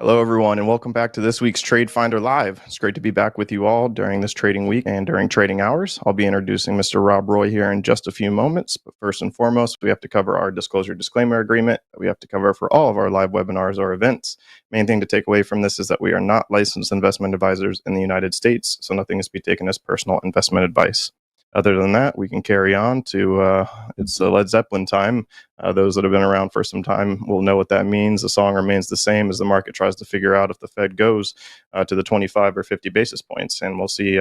Hello, everyone, and welcome back to this week's TradeFinder Live. It's great to be back with you all during this trading week and during trading hours. I'll be introducing Mr. Rob Roy here in just a few moments, but first and foremost, we have to cover our disclosure disclaimer agreement that we have to cover for all of our live webinars or events. Main thing to take away from this is that we are not licensed investment advisors in the United States, so nothing is to be taken as personal investment advice. Other than that, we can carry on to it's Led Zeppelin time. Those that have been around for some time will know what that means. The song remains the same as the market tries to figure out if the Fed goes to the 25 or 50 basis points, and we'll see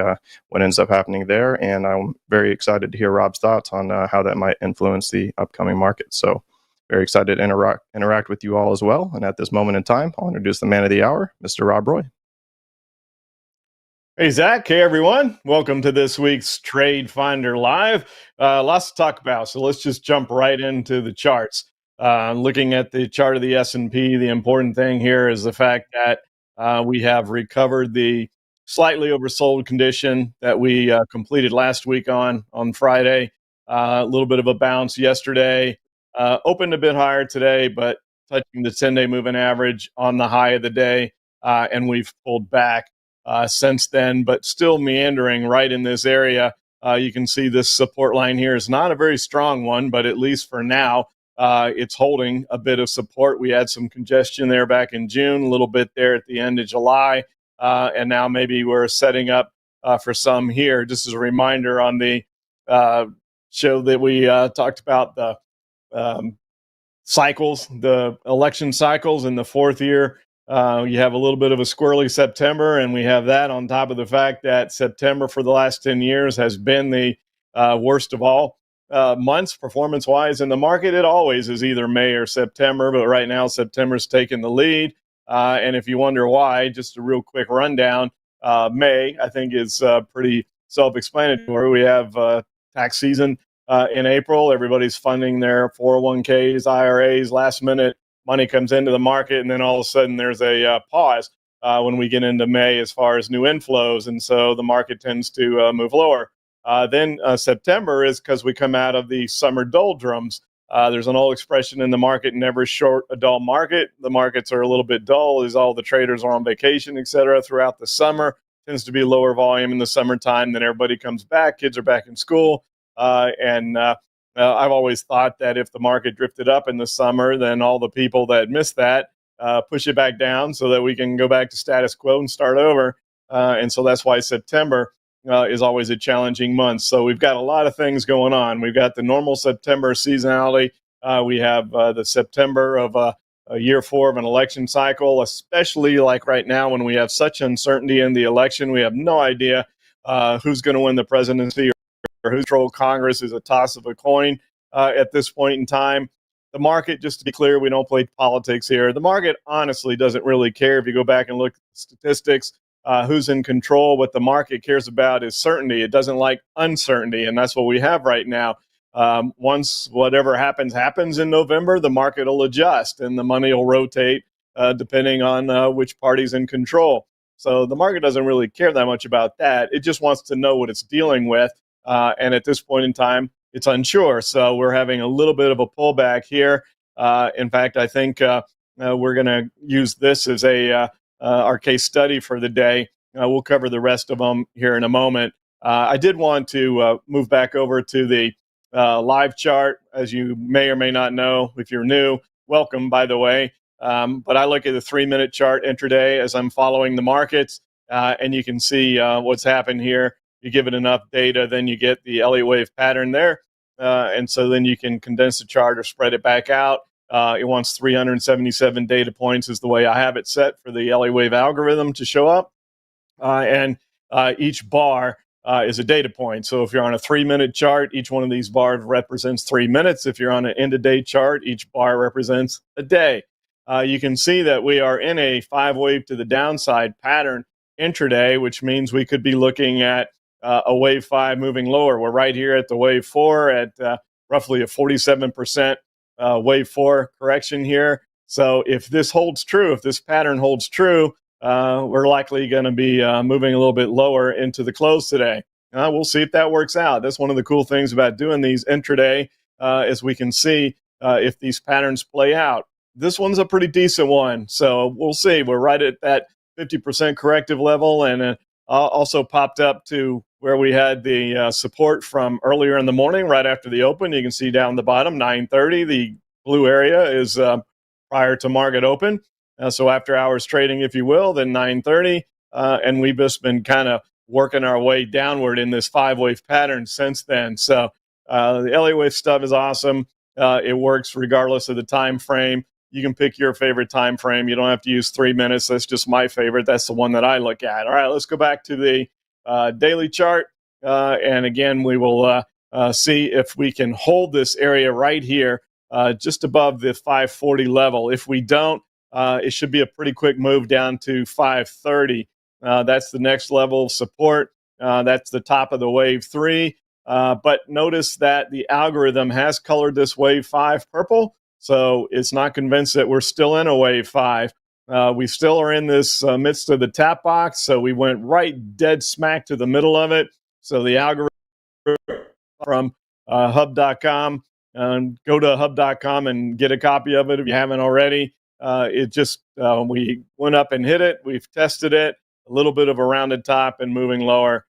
what ends up happening there. And I'm very excited to hear Rob's thoughts on how that might influence the upcoming market. So very excited to interact with you all as well. And at this moment in time, I'll introduce the man of the hour, Mr. Rob Roy. Hey, Zach. Hey, everyone. Welcome to this week's TradeFinder Live. Lots to talk about, so let's just jump right into the charts. Looking at the chart of the S&P, the important thing here is the fact that we have recovered the slightly oversold condition that we completed last week on Friday. A little bit of a bounce yesterday. Opened a bit higher today, but touching the 10-day moving average on the high of the day, and we've pulled back since then, but still meandering right in this area. You can see this support line here is not a very strong one, but at least for now, it's holding a bit of support. We had some congestion there back in June, a little bit there at the end of July, and now maybe we're setting up for some here. Just as a reminder, on the show that we talked about the cycles, the election cycles in the fourth year. You have a little bit of a squirrely September, and we have that on top of the fact that September for the last 10 years has been the worst of all months performance-wise in the market. It always is either May or September, but right now September's taking the lead. And if you wonder why, just a real quick rundown, May, I think, is pretty self-explanatory. We have tax season in April. Everybody's funding their 401ks, IRAs, last minute. Money comes into the market, and then all of a sudden there's a pause when we get into May as far as new inflows, and so the market tends to move lower. Then September is because we come out of the summer doldrums. There's an old expression in the market: never short a dull market. The markets are a little bit dull as all the traders are on vacation, et cetera, throughout the summer. Tends to be lower volume in the summertime. Then everybody comes back, kids are back in school, and I've always thought that if the market drifted up in the summer, then all the people that missed that push it back down so that we can go back to status quo and start over. And so that's why September is always a challenging month. So we've got a lot of things going on. We've got the normal September seasonality. We have the September of a year four of an election cycle, especially like right now when we have such uncertainty in the election. We have no idea who's going to win the presidency or who controls Congress. Is a toss of a coin at this point in time. The market, just to be clear, we don't play politics here. The market honestly doesn't really care. If you go back and look at the statistics, who's in control, what the market cares about is certainty. It doesn't like uncertainty, and that's what we have right now. Once whatever happens in November, the market will adjust and the money will rotate depending on which party's in control. So the market doesn't really care that much about that. It just wants to know what it's dealing with. And at this point in time, it's unsure. So we're having a little bit of a pullback here. In fact, I think we're going to use this as our case study for the day. We'll cover the rest of them here in a moment. I did want to move back over to the live chart. As you may or may not know, if you're new, welcome, by the way. But I look at the 3-minute chart intraday as I'm following the markets, and you can see what's happened here. You give it enough data, then you get the Elliott wave pattern there. And so then you can condense the chart or spread it back out. It wants 377 data points is the way I have it set for the Elliott wave algorithm to show up. And each bar is a data point. So if you're on a 3-minute chart, each one of these bars represents 3 minutes. If you're on an end-of-day chart, each bar represents a day. You can see that we are in a 5-wave to the downside pattern intraday, which means we could be looking at a wave 5 moving lower. We're right here at the wave 4 at roughly a 47% wave 4 correction here. So if this holds true, if this pattern holds true, we're likely going to be moving a little bit lower into the close today. We'll see if that works out. That's one of the cool things about doing these intraday, is we can see if these patterns play out. this one's a pretty decent one. So we'll see. We're right at that 50% corrective level, and also popped up to where we had the support from earlier in the morning, right after the open. You can see down the bottom, 9:30. The blue area is prior to market open. So after hours trading, if you will, then 9:30, and we've just been kind of working our way downward in this 5-wave pattern since then. So the Elliott wave stuff is awesome. It works regardless of the time frame. You can pick your favorite time frame. You don't have to use 3 minutes. That's just my favorite. That's the one that I look at. All right, let's go back to the daily chart. And again, we will see if we can hold this area right here, just above the 540 level. If we don't, it should be a pretty quick move down to 530. That's the next level of support. That's the top of the wave 3. But notice that the algorithm has colored this wave 5 purple. So it's not convinced that we're still in a wave 5. We still are in this midst of the tap box. So we went right dead smack to the middle of it. So the algorithm from hub.com, go to hub.com and get a copy of it if you haven't already. It just, we went up and hit it. We've tested it, a little bit of a rounded top and moving lower.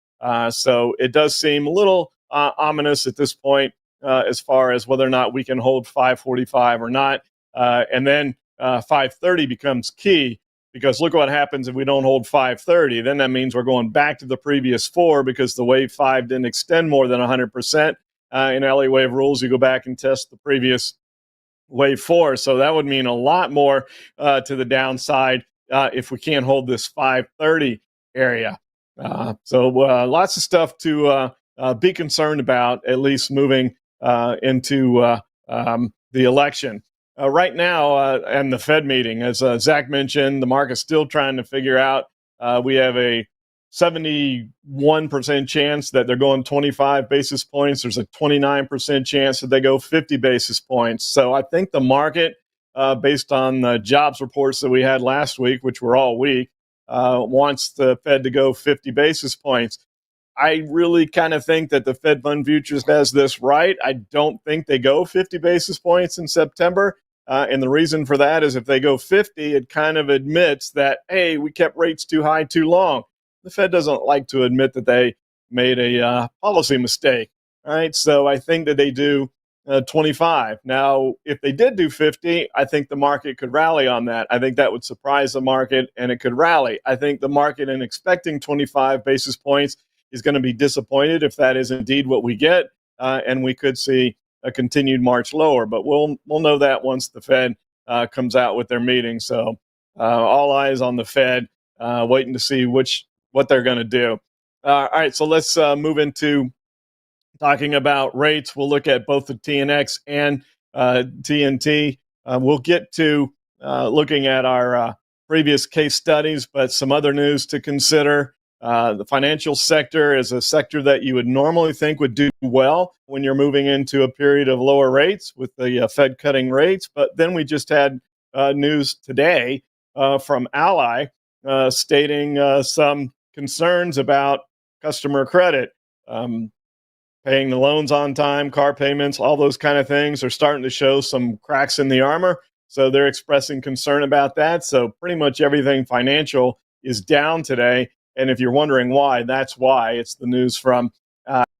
So it does seem a little ominous at this point as far as whether or not we can hold 545 or not. And then 530 becomes key, because look what happens if we don't hold 530. Then that means we're going back to the previous 4, because the wave 5 didn't extend more than 100%. In Elliott wave rules, you go back and test the previous wave 4. So that would mean a lot more to the downside if we can't hold this 530 area. So lots of stuff to be concerned about, at least moving into the election. Right now, and the Fed meeting, as Zach mentioned, the market's still trying to figure out. We have a 71% chance that they're going 25 basis points. There's a 29% chance that they go 50 basis points. So I think the market, based on the jobs reports that we had last week, which were all week, wants the Fed to go 50 basis points. I really kind of think that the Fed Fund Futures has this right. I don't think they go 50 basis points in September. And the reason for that is if they go 50, it kind of admits that, hey, we kept rates too high too long. The Fed doesn't like to admit that they made a policy mistake. All right, so I think that they do 25. Now, if they did do 50, I think the market could rally on that. I think that would surprise the market and it could rally. I think the market, in expecting 25 basis points, is going to be disappointed if that is indeed what we get, and we could see a continued march lower. But we'll know that once the Fed comes out with their meeting. So all eyes on the Fed, waiting to see what they're going to do. All right, so let's move into talking about rates. We'll look at both the TNX and TNT. We'll get to looking at our previous case studies, but some other news to consider. The financial sector is a sector that you would normally think would do well when you're moving into a period of lower rates with the Fed cutting rates. But then we just had news today from Ally stating some concerns about customer credit. Paying the loans on time, car payments, all those kind of things are starting to show some cracks in the armor. So they're expressing concern about that. So pretty much everything financial is down today. And if you're wondering why, that's why. It's the news from a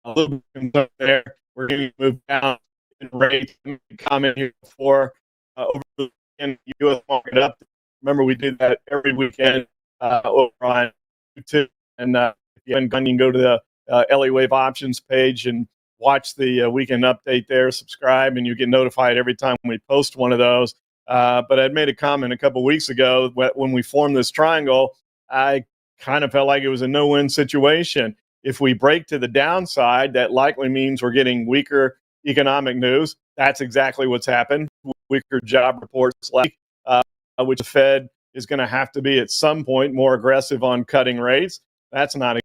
little bit there. We're going to move down in rates. Comment here before over the weekend, U.S. market up. Remember, we did that every weekend over on YouTube. And if you haven't gone, you can go to the Elliott Wave Options page and watch the weekend update there. Subscribe, and you get notified every time we post one of those. But I'd made a comment a couple weeks ago when we formed this triangle. I kind of felt like it was a no-win situation. If we break to the downside, that likely means we're getting weaker economic news. That's exactly what's happened. Weaker job reports, which the Fed is going to have to be at some point more aggressive on cutting rates. That's not a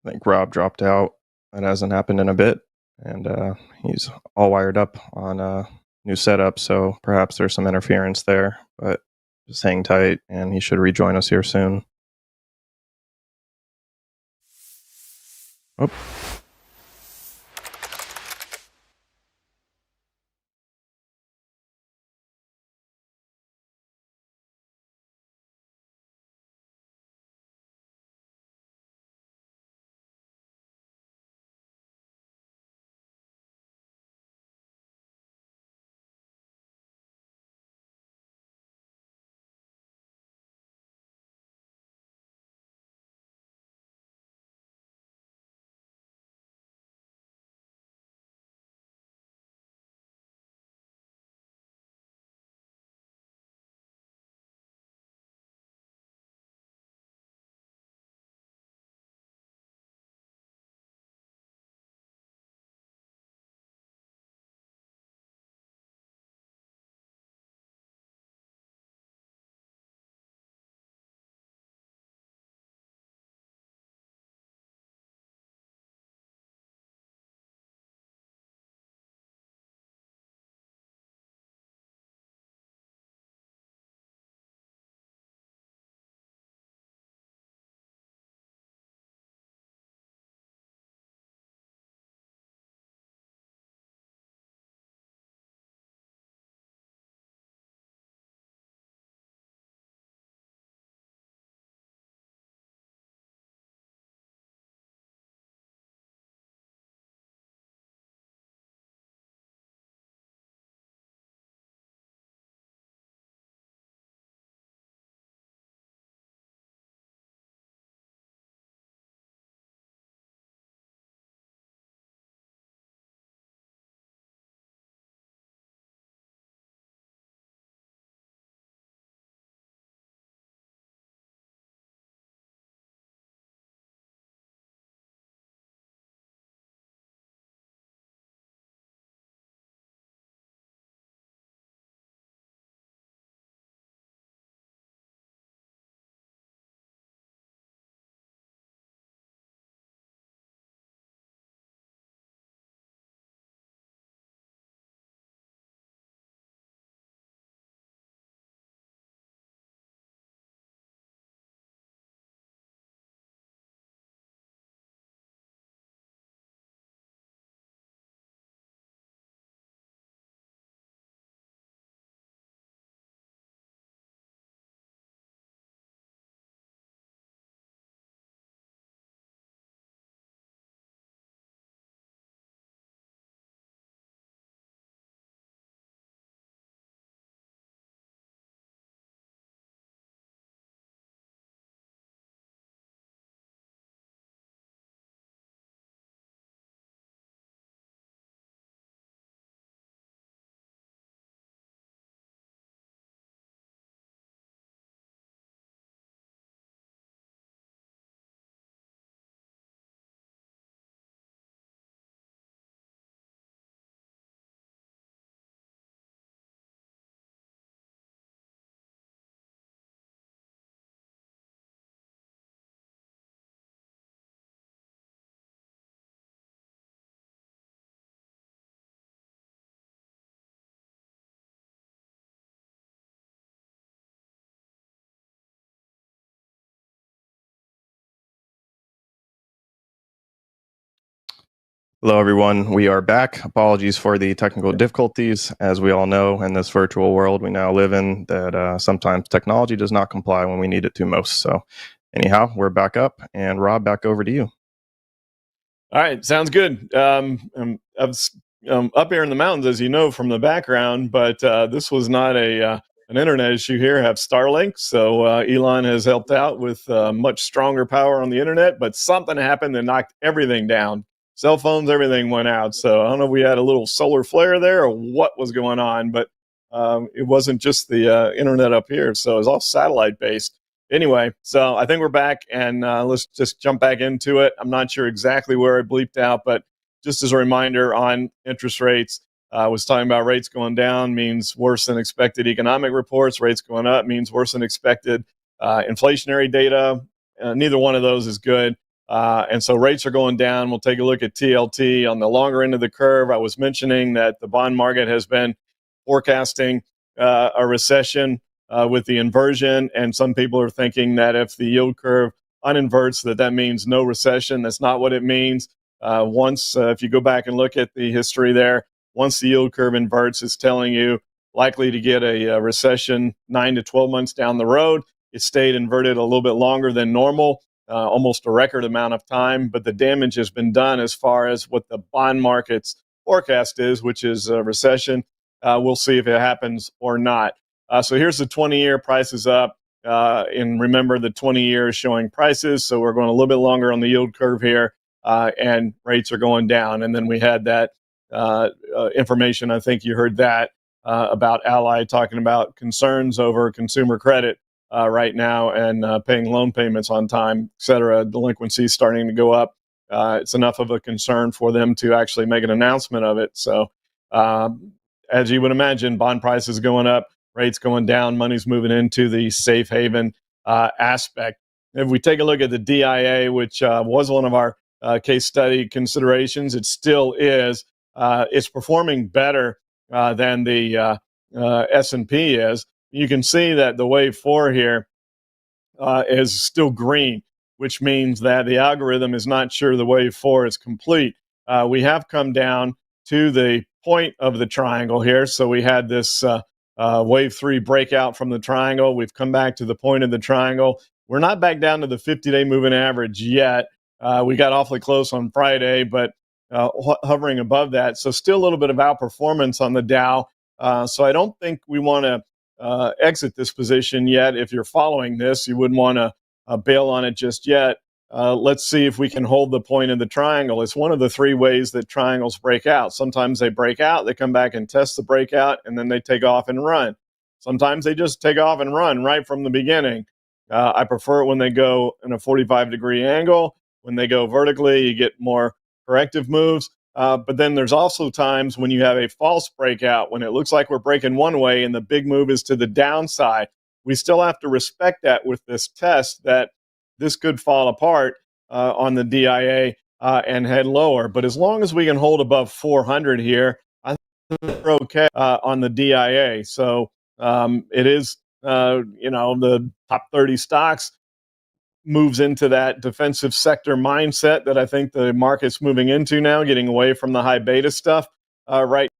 I think Rob dropped out. That hasn't happened in a bit, and he's all wired up on a new setup, so perhaps there's some interference there. But Just hang tight, and he should rejoin us here soon. Oh. Hello, everyone. We are back. Apologies for the technical difficulties. As we all know, in this virtual world we now live in, that sometimes technology does not comply when we need it to most. So anyhow, we're back up. And Rob, back over to you. All right, sounds good. I was up here in the mountains, as you know from the background, but this was not an internet issue here. I have Starlink, so Elon has helped out with much stronger power on the internet, but something happened that knocked everything down. Cell phones, everything went out. So I don't know if we had a little solar flare there or what was going on, but it wasn't just the internet up here. So it was all satellite based. Anyway, so I think we're back, and let's just jump back into it. I'm not sure exactly where I bleeped out, but just as a reminder on interest rates, I was talking about rates going down means worse than expected economic reports. Rates going up means worse than expected inflationary data. Neither one of those is good. And so rates are going down. We'll take a look at TLT on the longer end of the curve. I was mentioning that the bond market has been forecasting a recession with the inversion. And some people are thinking that if the yield curve uninverts, that means no recession. That's not what it means. If you go back and look at the history there, once the yield curve inverts, it's telling you likely to get a recession 9 to 12 months down the road. It stayed inverted a little bit longer than normal, almost a record amount of time, but the damage has been done as far as what the bond market's forecast is, which is a recession. We'll see if it happens or not. So here's the 20-year prices up. And remember, the 20-year is showing prices, so we're going a little bit longer on the yield curve here, and rates are going down. And then we had that information, I think you heard that, about Ally talking about concerns over consumer credit right now and paying loan payments on time, et cetera. Delinquency starting to go up. It's enough of a concern for them to actually make an announcement of it. So as you would imagine, bond prices going up, rates going down, money's moving into the safe haven aspect. If we take a look at the DIA, which was one of our case study considerations, it still is. It's performing better than the S&P is. You can see that the wave 4 here is still green, which means that the algorithm is not sure the wave 4 is complete. We have come down to the point of the triangle here. So we had this wave 3 breakout from the triangle. We've come back to the point of the triangle. We're not back down to the 50-day moving average yet. We got awfully close on Friday, but hovering above that. So still a little bit of outperformance on the Dow. So I don't think we want to exit this position yet. If you're following this, you wouldn't want to bail on it just yet. Let's see if we can hold the point of the triangle. It's one of the 3 ways that triangles break out. Sometimes they break out, they come back and test the breakout, and then they take off and run. Sometimes they just take off and run right from the beginning. I prefer it when they go in a 45-degree angle. When they go vertically, you get more corrective moves. But then there's also times when you have a false breakout, when it looks like we're breaking one way and the big move is to the downside. We still have to respect that with this test, that this could fall apart on the DIA and head lower. But as long as we can hold above 400 here, I think we're okay on the DIA. So it is, the top 30 stocks moves into that defensive sector mindset that I think the market's moving into now, getting away from the high beta stuff right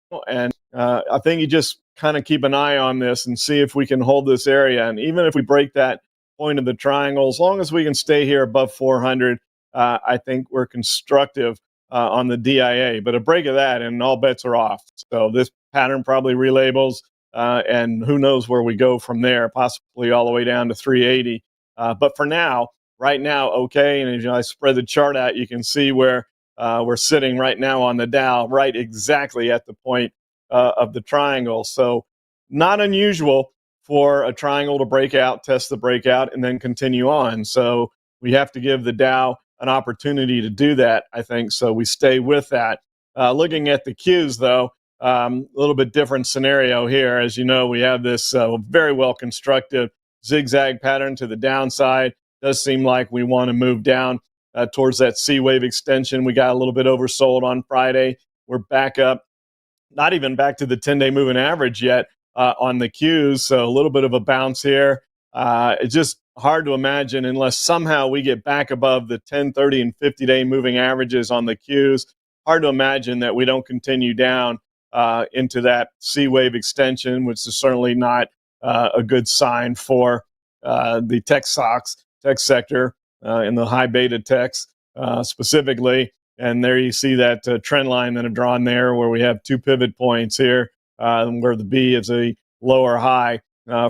now. And I think you just kind of keep an eye on this and see if we can hold this area. And even if we break that point of the triangle, as long as we can stay here above 400, I think we're constructive on the DIA. But a break of that and all bets are off. So this pattern probably relabels, and who knows where we go from there, possibly all the way down to 380. But for now, right now, okay. And as I spread the chart out, you can see where we're sitting right now on the Dow, right exactly at the point of the triangle. So not unusual for a triangle to break out, test the breakout, and then continue on. So we have to give the Dow an opportunity to do that, I think. So we stay with that. Looking at the Qs, though, a little bit different scenario here. As you know, we have this very well constructed zigzag pattern to the downside. Does seem like we want to move down towards that C wave extension. We got a little bit oversold on Friday. We're back up, not even back to the 10-day moving average yet on the Qs. So a little bit of a bounce here. It's just hard to imagine unless somehow we get back above the 10, 30, and 50-day moving averages on the Qs. Hard to imagine that we don't continue down into that C wave extension, which is certainly not a good sign for the tech stocks, tech sector, in the high beta techs specifically. And there you see that trend line that I've drawn there, where we have 2 pivot points here, where the B is a lower high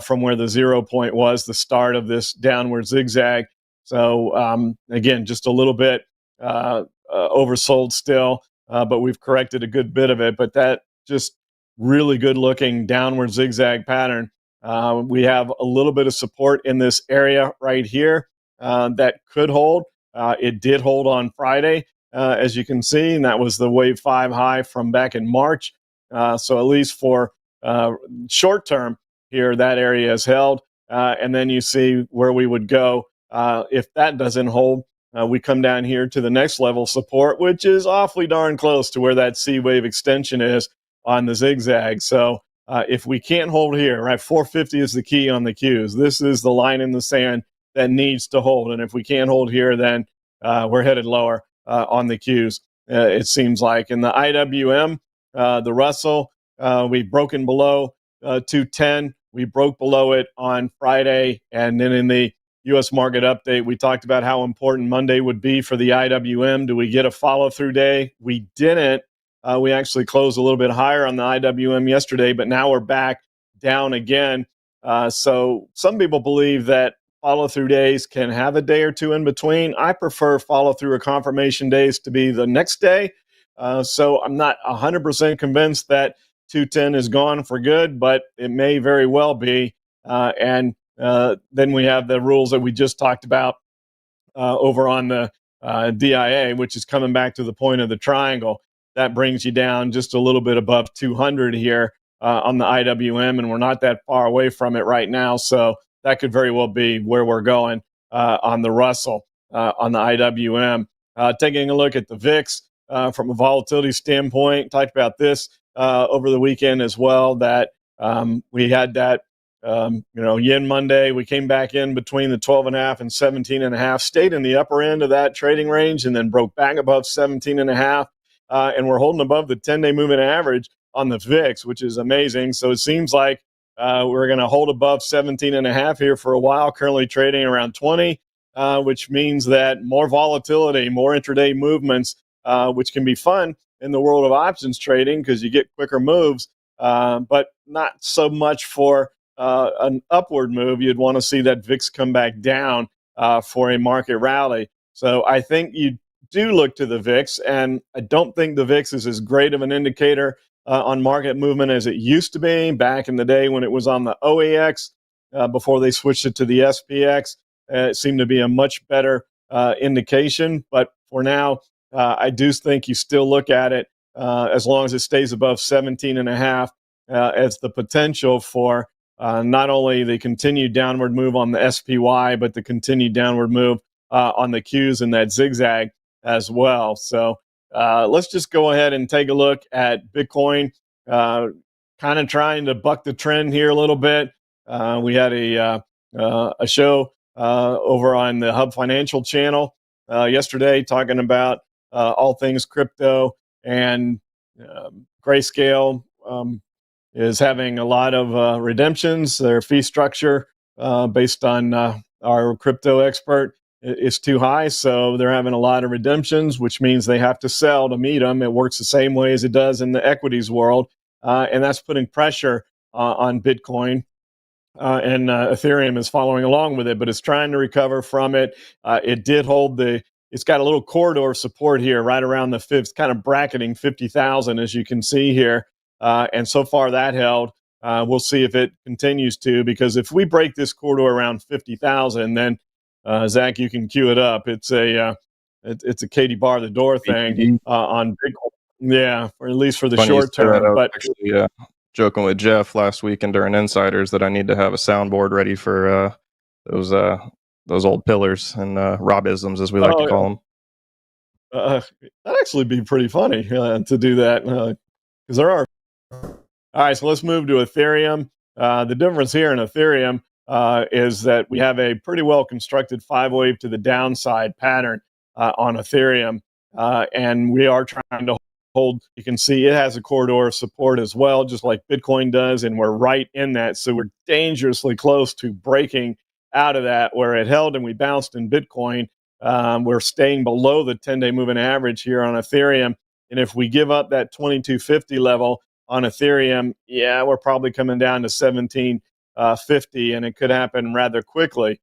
from where the 0 point was, the start of this downward zigzag. So again, just a little bit oversold still, but we've corrected a good bit of it. But that just really good looking downward zigzag pattern. We have a little bit of support in this area right here that could hold. It did hold on Friday, as you can see, and that was the wave 5 high from back in March. So at least for short term here, that area is held. And then you see where we would go if that doesn't hold. We come down here to the next level support, which is awfully darn close to where that C wave extension is on the zigzag. So If we can't hold here, right, 450 is the key on the Qs. This is the line in the sand that needs to hold. And if we can't hold here, then we're headed lower on the Qs, it seems like. In the IWM, the Russell, we've broken below 210. We broke below it on Friday. And then in the U.S. market update, we talked about how important Monday would be for the IWM. Do we get a follow-through day? We didn't. We actually closed a little bit higher on the IWM yesterday, but now we're back down again. So some people believe that follow-through days can have a day or two in between. I prefer follow-through or confirmation days to be the next day. So I'm not 100% convinced that 210 is gone for good, but it may very well be. And then we have the rules that we just talked about over on the DIA, which is coming back to the point of the triangle. That brings you down just a little bit above 200 here on the IWM, and we're not that far away from it right now. So that could very well be where we're going on the Russell, on the IWM. Taking a look at the VIX from a volatility standpoint, talked about this over the weekend as well, that we had that yen Monday. We came back in between the 12.5 and 17.5, stayed in the upper end of that trading range, and then broke back above 17.5. And we're holding above the 10-day moving average on the VIX, which is amazing. So it seems like we're going to hold above 17.5 here for a while, currently trading around 20, which means that more volatility, more intraday movements, which can be fun in the world of options trading because you get quicker moves, but not so much for an upward move. You'd want to see that VIX come back down for a market rally. So I think you do look to the VIX, and I don't think the VIX is as great of an indicator on market movement as it used to be back in the day when it was on the OAX before they switched it to the SPX. It seemed to be a much better indication, but for now, I do think you still look at it as long as it stays above 17.5 as the potential for not only the continued downward move on the SPY, but the continued downward move on the Qs and that zigzag as well. So let's just go ahead and take a look at Bitcoin, kind of trying to buck the trend here a little bit. We had a show over on the Hub Financial channel yesterday talking about all things crypto, and Grayscale is having a lot of redemptions. Their fee structure based on our crypto expert is too high, so they're having a lot of redemptions, which means they have to sell to meet them. It works the same way as it does in the equities world, and that's putting pressure on Bitcoin. And Ethereum is following along with it, but it's trying to recover from it. It did hold it's got a little corridor of support here right around the fifth, kind of bracketing 50,000, as you can see here. And so far that held. We'll see if it continues to, because if we break this corridor around 50,000, then Zach, you can cue it up. It's a Katie bar the door thing on Bitcoin. Yeah, or at least for the short term. But actually, joking with Jeff last week and during Insiders that I need to have a soundboard ready for those old pillars and Robisms, as we like to call them. That'd actually be pretty funny to do that, because there are. All right, so let's move to Ethereum. The difference here in Ethereum is that we have a pretty well constructed 5-wave to the downside pattern on Ethereum, and we are trying to hold. You can see it has a corridor of support as well, just like Bitcoin does, and we're right in that. So we're dangerously close to breaking out of that where it held and we bounced in Bitcoin. We're staying below the 10-day moving average here on Ethereum, and if we give up that 2250 level on Ethereum, yeah, we're probably coming down to 1750, and it could happen rather quickly.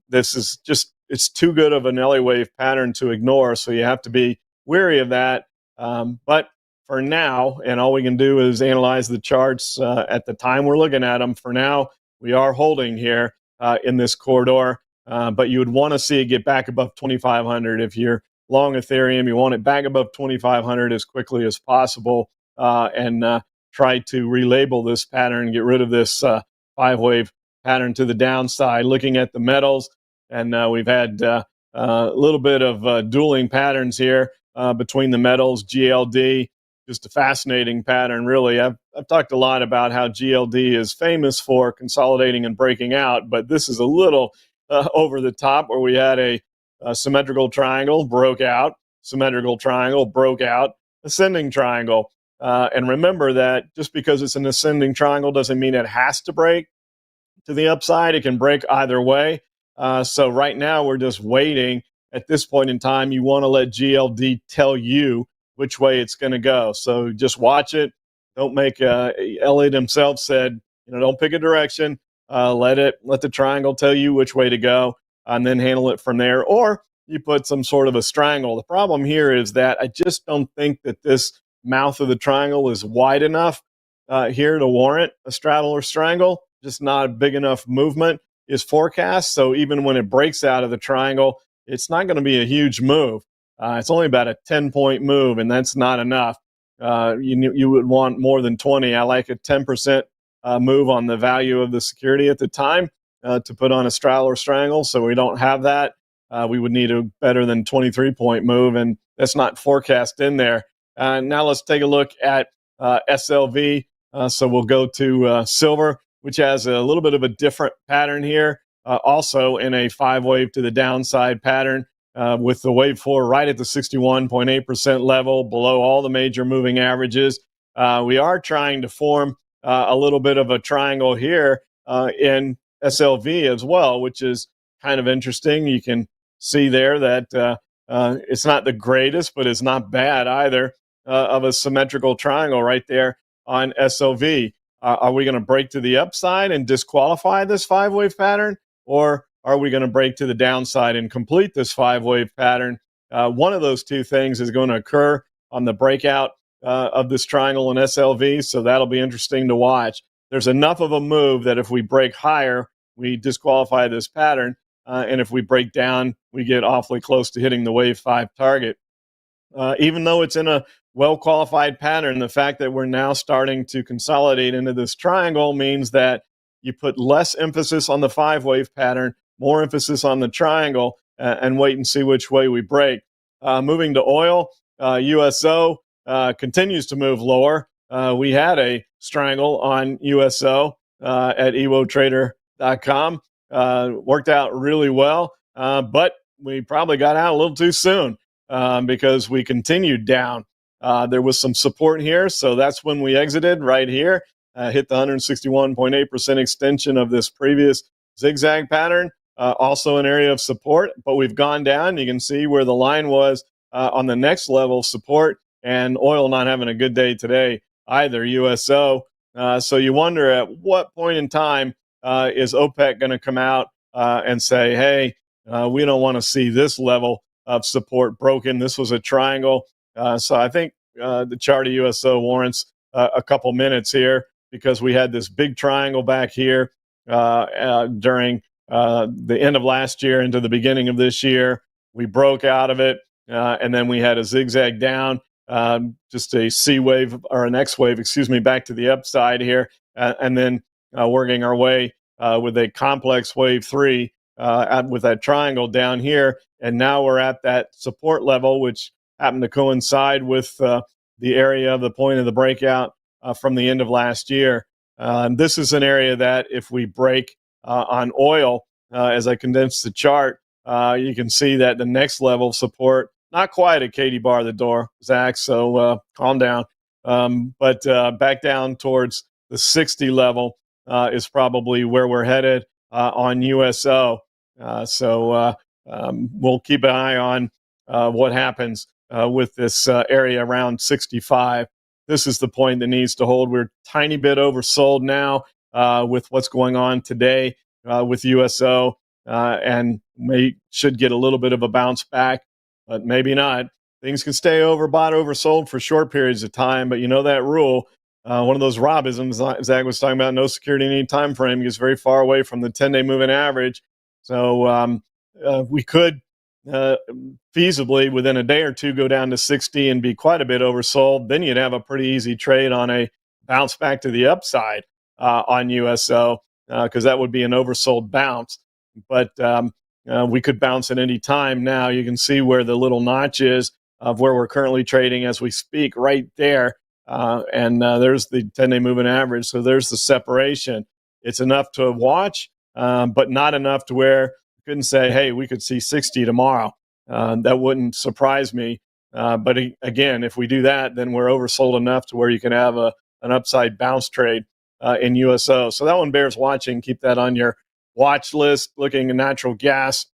This is just, it's too good of an Elliott wave pattern to ignore, so you have to be wary of that. But for now, and all we can do is analyze the charts at the time we're looking at them. For now, we are holding here in this corridor, but you would want to see it get back above 2,500. If you're long Ethereum, you want it back above 2,500 as quickly as possible, and try to relabel this pattern, get rid of this 5-wave pattern to the downside. Looking at the metals, and we've had a little bit of dueling patterns here between the metals. GLD just a fascinating pattern, really. I've talked a lot about how GLD is famous for consolidating and breaking out, but this is a little over the top, where we had a symmetrical triangle, broke out, symmetrical triangle, broke out, ascending triangle. And remember that just because it's an ascending triangle doesn't mean it has to break to the upside. It can break either way. So right now we're just waiting. At this point in time, you want to let GLD tell you which way it's going to go. So just watch it. Don't make Elliott himself said, don't pick a direction. Let the triangle tell you which way to go, and then handle it from there. Or you put some sort of a strangle. The problem here is that I just don't think that this mouth of the triangle is wide enough here to warrant a straddle or strangle. Just not a big enough movement is forecast. So even when it breaks out of the triangle, it's not going to be a huge move. It's only about a 10-point move, and that's not enough. You would want more than 20. I like a 10% move on the value of the security at the time to put on a straddle or strangle. So we don't have that. We would need a better than 23-point move, and that's not forecast in there. Now let's take a look at SLV. So we'll go to silver, which has a little bit of a different pattern here, also in a 5-wave to the downside pattern, with the wave 4 right at the 61.8% level, below all the major moving averages. We are trying to form a little bit of a triangle here in SLV as well, which is kind of interesting. You can see there that it's not the greatest, but it's not bad either, of a symmetrical triangle right there on SLV. Are we going to break to the upside and disqualify this 5-wave pattern? Or are we going to break to the downside and complete this 5-wave pattern? One of those two things is going to occur on the breakout of this triangle in SLV, so that'll be interesting to watch. There's enough of a move that if we break higher, we disqualify this pattern, and if we break down, we get awfully close to hitting the wave 5 target. Even though it's in a well-qualified pattern, the fact that we're now starting to consolidate into this triangle means that you put less emphasis on the 5-wave pattern, more emphasis on the triangle, and wait and see which way we break. Moving to oil, USO continues to move lower. We had a strangle on USO at ewotrader.com. Worked out really well, but we probably got out a little too soon because we continued down. There was some support here, so that's when we exited right here, hit the 161.8% extension of this previous zigzag pattern, also an area of support, but we've gone down. You can see where the line was on the next level of support, and oil not having a good day today either, USO. So you wonder at what point in time is OPEC going to come out and say, hey, we don't want to see this level of support broken. This was a triangle. So I think the chart of USO warrants a couple minutes here, because we had this big triangle back here during the end of last year into the beginning of this year. We broke out of it, and then we had a zigzag down, just a C wave or an X wave, back to the upside here, and then working our way with a complex wave 3 with that triangle down here. And now we're at that support level, which happened to coincide with the area of the point of the breakout from the end of last year. This is an area that if we break on oil, as I condense the chart, you can see that the next level of support, not quite a Katie bar the door, Zach, so calm down. But back down towards the 60 level is probably where we're headed on USO. So we'll keep an eye on what happens with this area around 65. This is the point that needs to hold. We're a tiny bit oversold now with what's going on today with USO, and should get a little bit of a bounce back, but maybe not. Things can stay overbought, oversold for short periods of time, but you know that rule. One of those Robisms Zach was talking about, no security in any time frame, gets very far away from the 10-day moving average. So we could feasibly within a day or two go down to 60 and be quite a bit oversold. Then you'd have a pretty easy trade on a bounce back to the upside on USO, because that would be an oversold bounce. But we could bounce at any time now. You can see where the little notch is of where we're currently trading as we speak right there. And there's the 10-day moving average. So there's the separation. It's enough to watch, but not enough to where you couldn't say, hey, we could see 60 tomorrow. That wouldn't surprise me. But again, if we do that, then we're oversold enough to where you can have an upside bounce trade in USO. So that one bears watching. Keep that on your watch list. Looking at natural gas,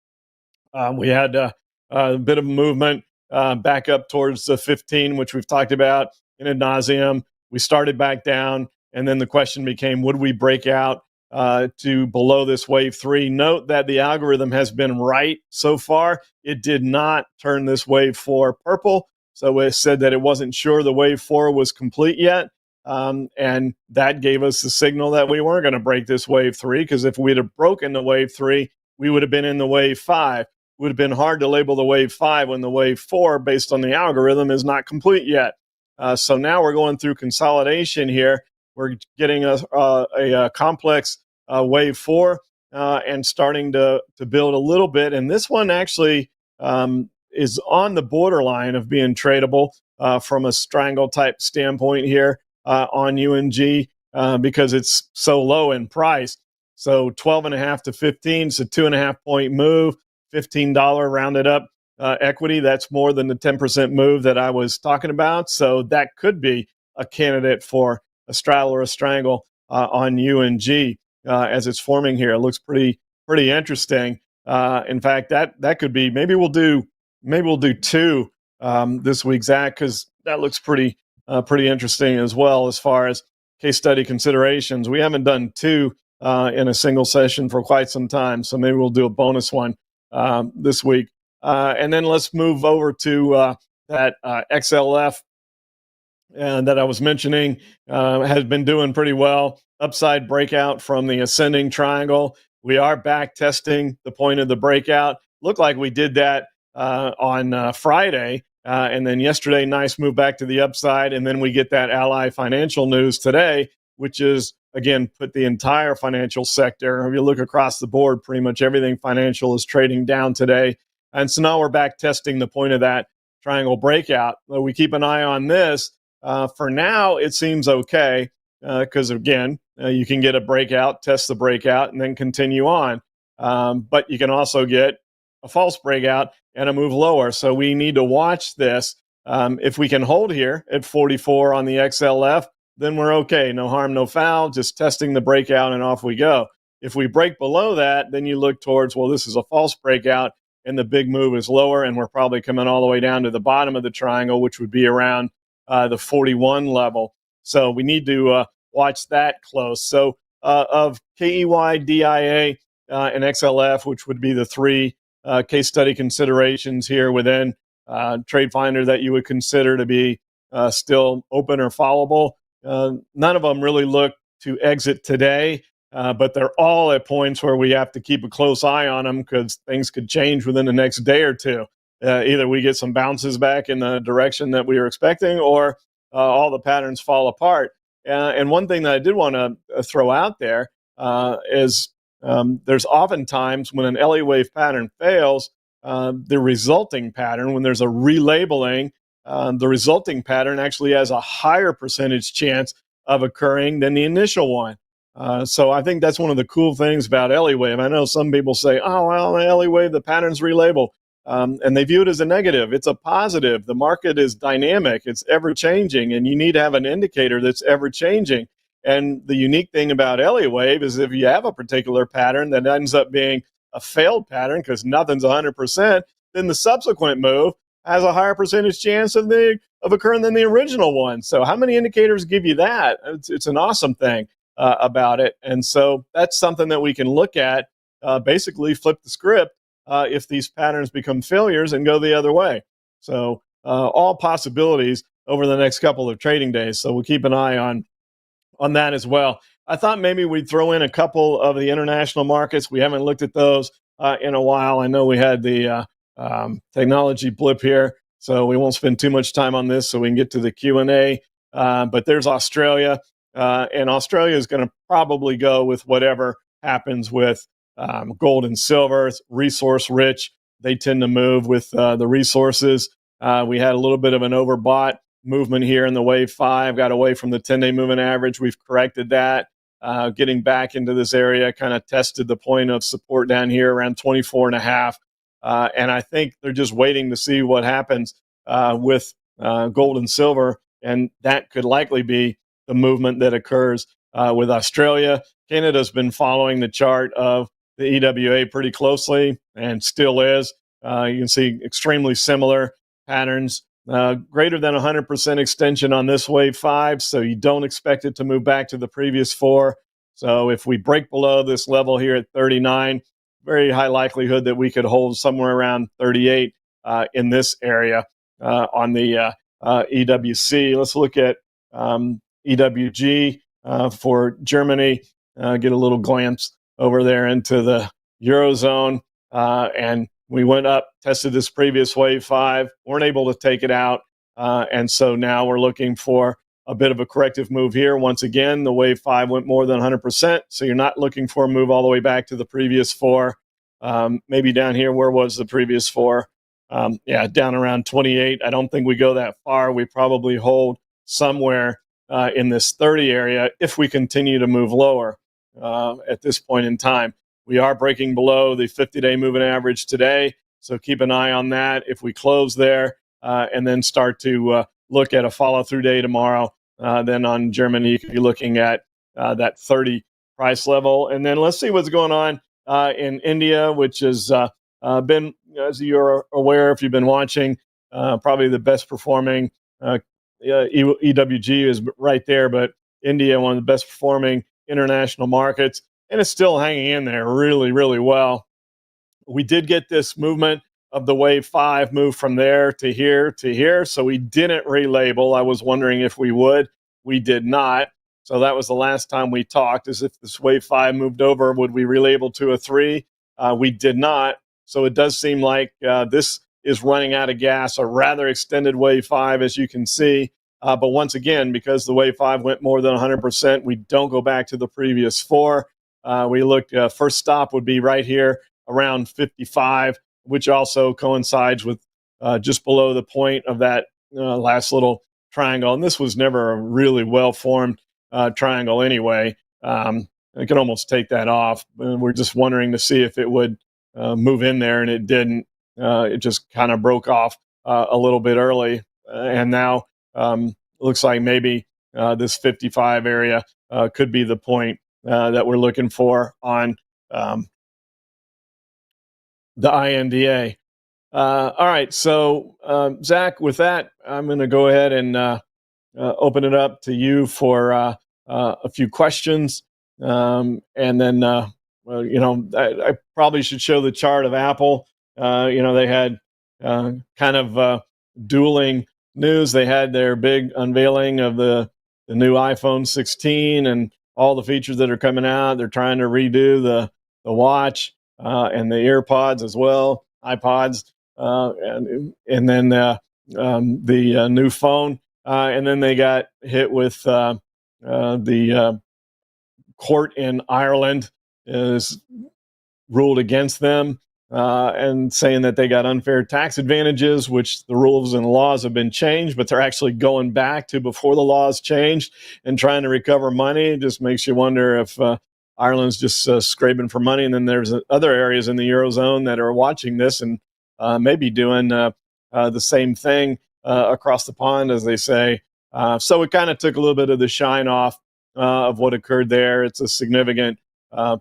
we had a bit of movement back up towards the 15, which we've talked about in ad nauseum. We started back down, and then the question became, would we break out to below this wave 3? Note that the algorithm has been right so far. It did not turn this wave 4 purple. So it said that it wasn't sure the wave 4 was complete yet. And that gave us the signal that we weren't going to break this wave 3, because if we'd have broken the wave 3, we would have been in the wave 5. It would have been hard to label the wave 5 when the wave 4, based on the algorithm, is not complete yet. So now we're going through consolidation here. We're getting a complex wave 4 and starting to build a little bit. And this one actually is on the borderline of being tradable from a strangle type standpoint here on UNG because it's so low in price. So 12.5 to 15, so 2.5 point move, $15 rounded up equity. That's more than the 10% move that I was talking about. So that could be a candidate for a straddle or a strangle on UNG as it's forming here. It looks pretty interesting. In fact, that could be, maybe we'll do two this week, Zach, because that looks pretty interesting as well as far as case study considerations. We haven't done two in a single session for quite some time, so maybe we'll do a bonus one this week. And then let's move over to that XLF that I was mentioning. Has been doing pretty well. Upside breakout from the ascending triangle. We are back testing the point of the breakout. Looked like we did that on Friday. And then yesterday, nice move back to the upside. And then we get that Ally Financial news today, which is, again, put the entire financial sector. If you look across the board, pretty much everything financial is trading down today. And so now we're back testing the point of that triangle breakout. We keep an eye on this. For now, it seems okay because, again, you can get a breakout, test the breakout, and then continue on. But you can also get a false breakout and a move lower. So we need to watch this. If we can hold here at 44 on the XLF, then we're okay. No harm, no foul, just testing the breakout and off we go. If we break below that, then you look towards, well, this is a false breakout and the big move is lower, and we're probably coming all the way down to the bottom of the triangle, which would be around the 41 level. So we need to watch that close. So of KEY, DIA, and XLF, which would be the three case study considerations here within TradeFinder that you would consider to be still open or followable. None of them really look to exit today, but they're all at points where we have to keep a close eye on them because things could change within the next day or two. Either we get some bounces back in the direction that we were expecting, or all the patterns fall apart. And one thing that I did want to throw out there is there's oftentimes when an Elliott wave pattern fails, the resulting pattern, when there's a relabeling, the resulting pattern actually has a higher percentage chance of occurring than the initial one. So I think that's one of the cool things about Elliott wave. I know some people say, oh, well, the Elliott wave, the pattern's relabel. And they view it as a negative. It's a positive. The market is dynamic. It's ever-changing, and you need to have an indicator that's ever-changing. And the unique thing about Elliott wave is if you have a particular pattern that ends up being a failed pattern because nothing's 100%, then the subsequent move has a higher percentage chance of occurring than the original one. So how many indicators give you that? It's an awesome thing about it. And so that's something that we can look at, basically flip the script if these patterns become failures and go the other way. So all possibilities over the next couple of trading days. So we'll keep an eye on that as well. I thought maybe we'd throw in a couple of the international markets. We haven't looked at those in a while. I know we had the technology blip here, so we won't spend too much time on this so we can get to the Q&A. But there's Australia, and Australia is going to probably go with whatever happens with gold and silver. It's resource rich. They tend to move with the resources. We had a little bit of an overbought movement here in the wave 5, got away from the 10-day moving average. We've corrected that. Getting back into this area, kind of tested the point of support down here around 24.5. And I think they're just waiting to see what happens with gold and silver. And that could likely be the movement that occurs with Australia. Canada's been following the chart of the EWA pretty closely and still is. You can see extremely similar patterns. Greater than 100% extension on this wave 5, so you don't expect it to move back to the previous 4. So if we break below this level here at 39, very high likelihood that we could hold somewhere around 38 in this area on the EWC. Let's look at EWG for Germany. Get a little glance over there into the Eurozone. And we went up, tested this previous wave 5, weren't able to take it out. And so now we're looking for a bit of a corrective move here. Once again, the wave 5 went more than 100%. So you're not looking for a move all the way back to the previous 4. Maybe down here, where was the previous 4? Down around 28. I don't think we go that far. We probably hold somewhere in this 30 area if we continue to move lower at this point in time. We are breaking below the 50-day moving average today, so keep an eye on that. If we close there and then start to look at a follow-through day tomorrow, then on Germany, you could be looking at that 30 price level. And then let's see what's going on in India, which has been, as you're aware, if you've been watching, probably the best performing. EWG is right there, but India, one of the best performing international markets. And it's still hanging in there really, really well. We did get this movement of the wave 5 move from there to here to here. So we didn't relabel. I was wondering if we would. We did not. So that was the last time we talked, is if this wave 5 moved over, would we relabel to a 3? We did not. So it does seem like this is running out of gas, a rather extended wave 5, as you can see. But once again, because the wave 5 went more than 100%, we don't go back to the previous 4. We look, first stop would be right here around 55, which also coincides with just below the point of that last little triangle. And this was never a really well-formed triangle anyway. I can almost take that off. We're just wondering to see if it would move in there, and it didn't. It just kind of broke off a little bit early. And now looks like maybe this 55 area could be the point that we're looking for on the INDA. All right, so Zach, with that, I'm going to go ahead and open it up to you for a few questions, and then I probably should show the chart of Apple. They had kind of dueling news. They had their big unveiling of the new iPhone 16 and all the features that are coming out. They're trying to redo the watch and the AirPods as well, iPods, and then the new phone. And then they got hit with the court in Ireland is ruled against them and saying that they got unfair tax advantages, which the rules and laws have been changed, but they're actually going back to before the laws changed and trying to recover money. It just makes you wonder if Ireland's just scraping for money. And then there's other areas in the Eurozone that are watching this and maybe doing the same thing across the pond, as they say. So it kind of took a little bit of the shine off of what occurred there. It's a significant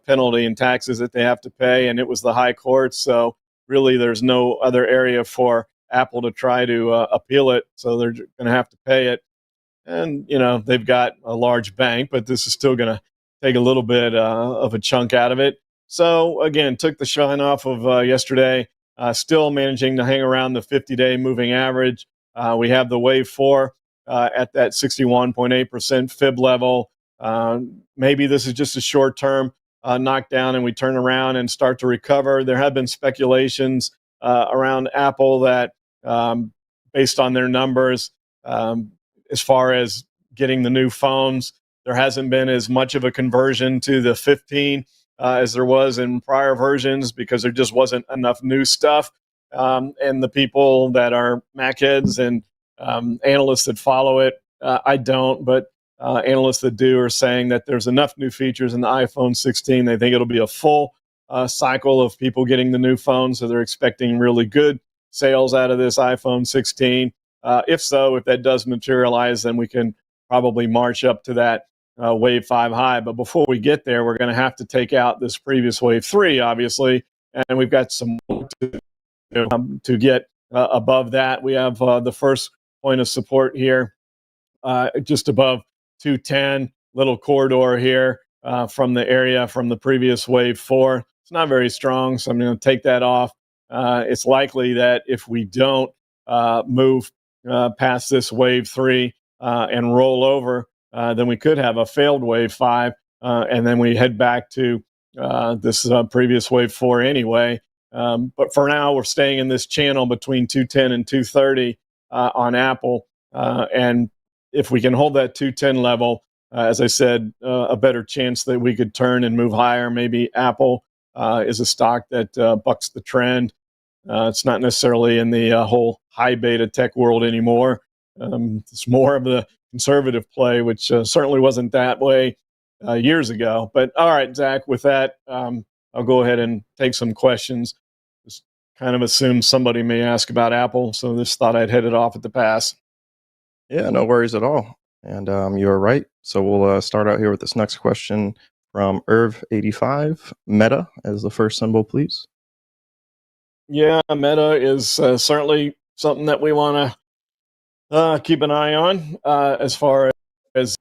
penalty and taxes that they have to pay, and it was the high court. So really, there's no other area for Apple to try to appeal it. So they're going to have to pay it. And, they've got a large bank, but this is still going to take a little bit of a chunk out of it. So again, took the shine off of yesterday, still managing to hang around the 50-day moving average. We have the wave 4 at that 61.8% fib level. Maybe this is just a short term knockdown and we turn around and start to recover. There have been speculations around Apple that based on their numbers, as far as getting the new phones, there hasn't been as much of a conversion to the 15 as there was in prior versions because there just wasn't enough new stuff. and the people that are Mac heads and analysts that follow it. I don't, but analysts that do are saying that there's enough new features in the iPhone 16. They think it'll be a full cycle of people getting the new phone, so they're expecting really good sales out of this iPhone 16. If that does materialize, then we can probably march up to that wave 5 high. But before we get there, we're going to have to take out this previous wave 3, obviously, and we've got some work to get above that. We have the first point of support here, just above 210, little corridor here from the previous wave 4. It's not very strong, so I'm going to take that off. It's likely that if we don't move past this wave 3 and roll over, then we could have a failed wave 5, and then we head back to this previous wave 4 anyway. But for now, we're staying in this channel between 210 and 230 on Apple. And if we can hold that 210 level, as I said, a better chance that we could turn and move higher. Maybe Apple is a stock that bucks the trend. It's not necessarily in the whole high beta tech world anymore. It's more of the conservative play, which certainly wasn't that way years ago. But all right, Zach, with that, I'll go ahead and take some questions. Just kind of assume somebody may ask about Apple, so just thought I'd head it off at the pass. Yeah, no worries at all. And you are right. So we'll start out here with this next question from Irv85. Meta as the first symbol, please. Yeah, Meta is certainly something that we want to keep an eye on as far as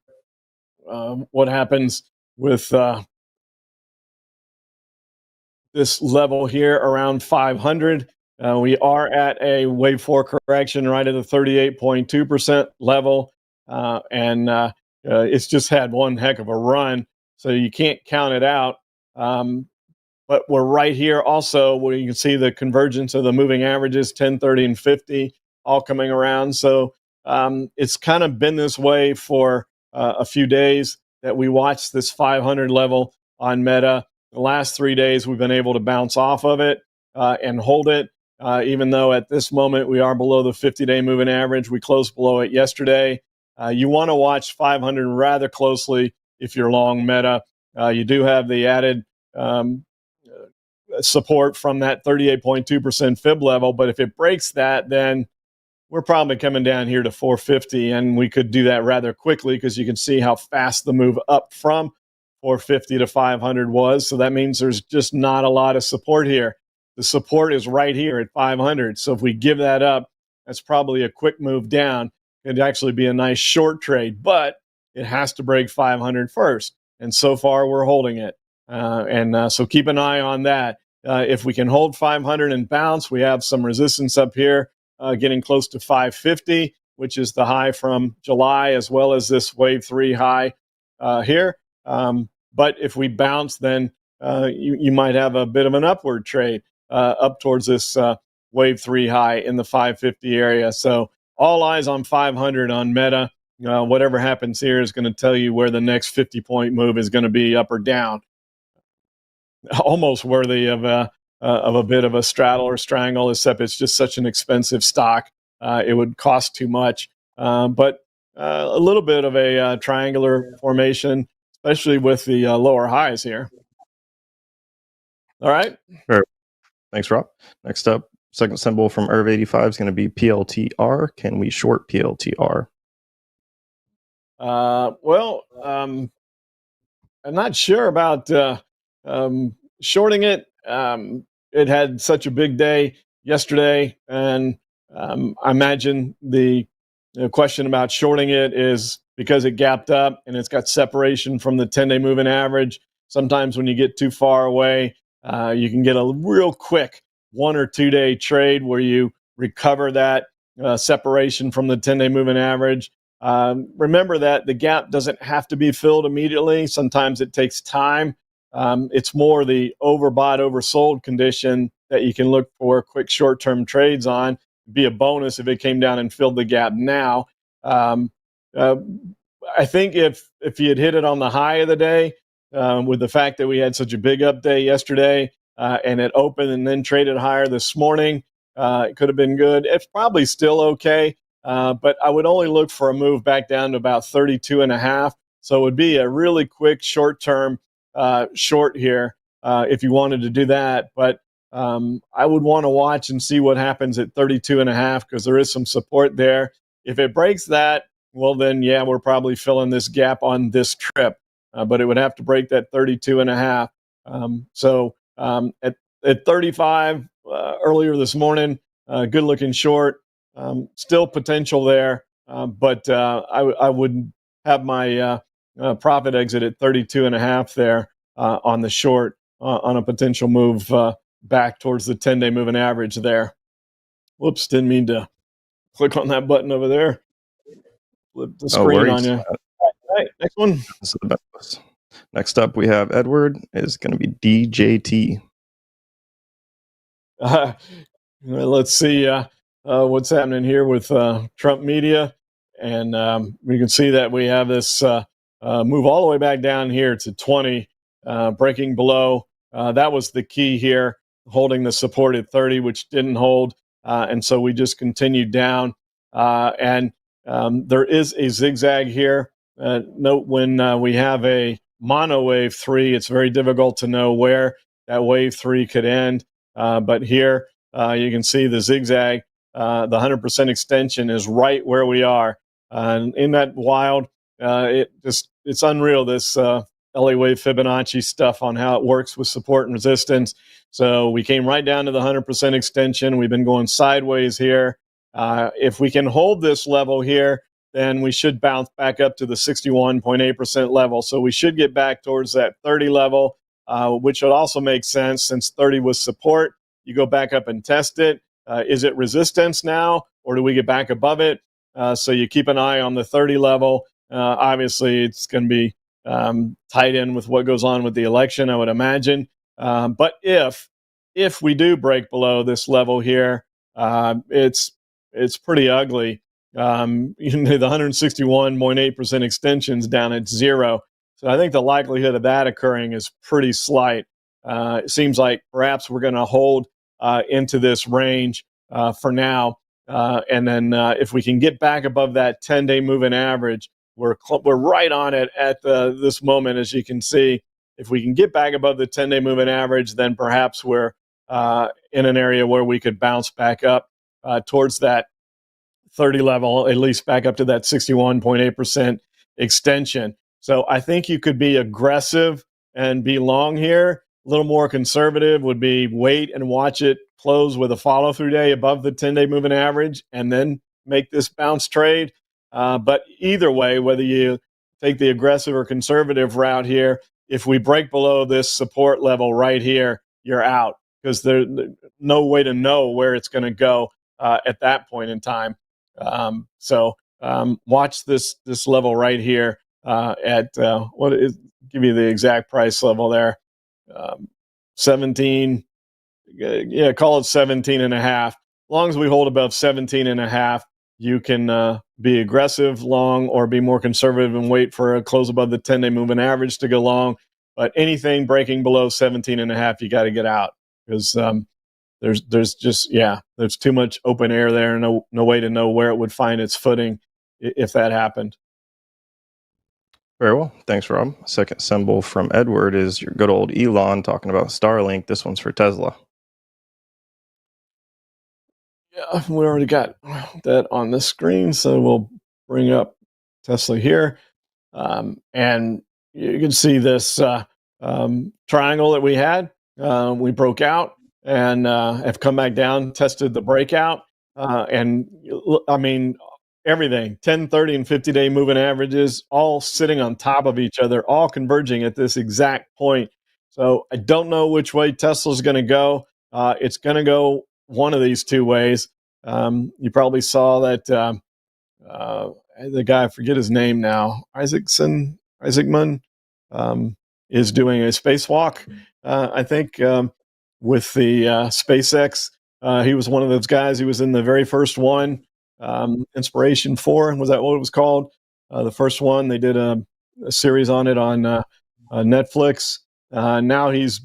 what happens with this level here around 500. We are at a wave 4 correction right at the 38.2% level, and it's just had one heck of a run, so you can't count it out. But we're right here also where you can see the convergence of the moving averages, 10, 30, and 50, all coming around. So it's kind of been this way for a few days that we watched this 500 level on Meta. The last 3 days, we've been able to bounce off of it and hold it, even though at this moment we are below the 50-day moving average. We closed below it yesterday. You want to watch 500 rather closely if you're long Meta. You do have the added support from that 38.2% fib level, but if it breaks that, then we're probably coming down here to 450, and we could do that rather quickly because you can see how fast the move up from 450 to 500 was. So that means there's just not a lot of support here. The support is right here at 500. So if we give that up, that's probably a quick move down. It'd actually be a nice short trade, but it has to break 500 first. And so far, we're holding it. So keep an eye on that. If we can hold 500 and bounce, we have some resistance up here, getting close to 550, which is the high from July, as well as this wave 3 high here. But if we bounce, then you might have a bit of an upward trade up towards this wave 3 high in the 550 area. So all eyes on 500 on Meta. Whatever happens here is going to tell you where the next 50-point move is going to be, up or down. Almost worthy of a bit of a straddle or strangle, except it's just such an expensive stock. It would cost too much. But a little bit of a triangular formation, especially with the lower highs here. All right. Sure. Thanks, Rob. Next up, second symbol from Irv85 is going to be PLTR. Can we short PLTR? I'm not sure about shorting it. It had such a big day yesterday, and I imagine the question about shorting it is because it gapped up and it's got separation from the 10-day moving average. Sometimes when you get too far away, you can get a real quick 1 or 2 day trade where you recover that separation from the 10-day moving average. Remember that the gap doesn't have to be filled immediately. Sometimes it takes time. It's more the overbought, oversold condition that you can look for quick short-term trades on. Be a bonus if it came down and filled the gap now. I think if you had hit it on the high of the day, with the fact that we had such a big up day yesterday and it opened and then traded higher this morning, It could have been good. It's probably still okay, but I would only look for a move back down to about 32.5. So it would be a really quick short-term short here if you wanted to do that. But I would want to watch and see what happens at 32.5 because there is some support there. If it breaks that, well, then, yeah, we're probably filling this gap on this trip. But it would have to break that 32.5. At 35 earlier this morning, good looking short, still potential there. But I would have my profit exit at 32.5 there on the short on a potential move back towards the 10-day moving average there. Whoops, didn't mean to click on that button over there. Flip the screen on you. All right, next one. Next up, we have Edward. Is going to be DJT. Let's see what's happening here with Trump media. And we can see that we have this move all the way back down here to 20, breaking below. That was the key here, holding the support at 30, which didn't hold. And so we just continued down. And there is a zigzag here. Note when we have a mono wave 3, it's very difficult to know where that wave 3 could end. But here you can see the zigzag, the 100% extension is right where we are. And in that wild, it's unreal, this LA wave Fibonacci stuff on how it works with support and resistance. So we came right down to the 100% extension. We've been going sideways here. If we can hold this level here, then we should bounce back up to the 61.8% level. So we should get back towards that 30 level, which would also make sense since 30 was support. You go back up and test it. Is it resistance now, or do we get back above it? So you keep an eye on the 30 level. Obviously, it's going to be tied in with what goes on with the election, I would imagine. But if we do break below this level here, it's pretty ugly. The 161.8% extensions down at 0. So I think the likelihood of that occurring is pretty slight. It seems like perhaps we're going to hold into this range for now. And then if we can get back above that 10-day moving average, we're right on it at this moment, as you can see. If we can get back above the 10-day moving average, then perhaps we're in an area where we could bounce back up towards that 30 level, at least back up to that 61.8% extension. So I think you could be aggressive and be long here. A little more conservative would be wait and watch it close with a follow-through day above the 10-day moving average and then make this bounce trade. But either way, whether you take the aggressive or conservative route here, if we break below this support level right here, you're out because there's no way to know where it's going to go at that point in time. So watch this level right here at give you the exact price level there. 17, call it 17.5. As long as we hold above 17.5, you can be aggressive long or be more conservative and wait for a close above the 10-day moving average to go long. But anything breaking below 17.5, you got to get out because there's too much open air there. No way to know where it would find its footing if that happened. Very well. Thanks, Rob. Second symbol from Edward is your good old Elon talking about Starlink. This one's for Tesla. Yeah, we already got that on the screen, so we'll bring up Tesla here. And you can see this triangle that we had. We broke out and have come back down, tested the breakout. And I mean, everything 10, 30, and 50-day moving averages all sitting on top of each other, all converging at this exact point. So I don't know which way Tesla's going to go. It's going to go one of these two ways. You probably saw that the guy, I forget his name now, Isaacman, is doing a spacewalk, I think, with the SpaceX. He was one of those guys. He was in the very first one. Inspiration 4, was that what it was called? The first one, they did a series on it on Netflix. Now he's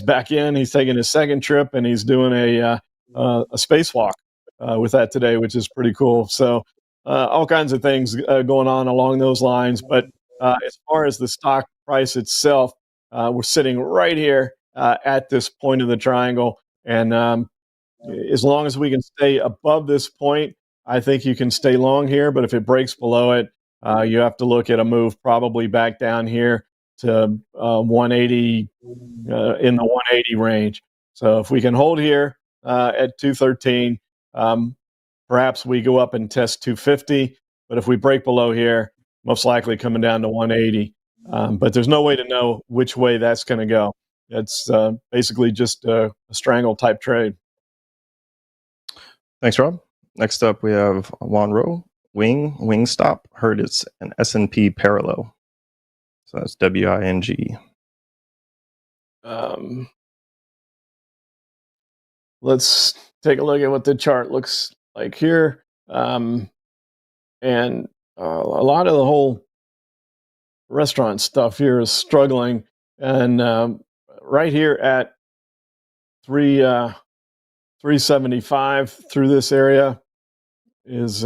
back in. He's taking his second trip, and he's doing a a spacewalk with that today, which is pretty cool. So all kinds of things going on along those lines. But as far as the stock price itself, we're sitting right here at this point of the triangle, and as long as we can stay above this point, I think you can stay long here. But if it breaks below it, you have to look at a move probably back down here to 180 in the 180 range. So if we can hold here at 213, perhaps we go up and test 250. But if we break below here, most likely coming down to 180. But there's no way to know which way that's going to go. It's basically just a strangle type trade. Thanks, Rob. Next up, we have Juan Ro. Wingstop. Heard it's an S&P parallel. So that's WING. Let's take a look at what the chart looks like here. And a lot of the whole restaurant stuff here is struggling. And right here at 375 through this area is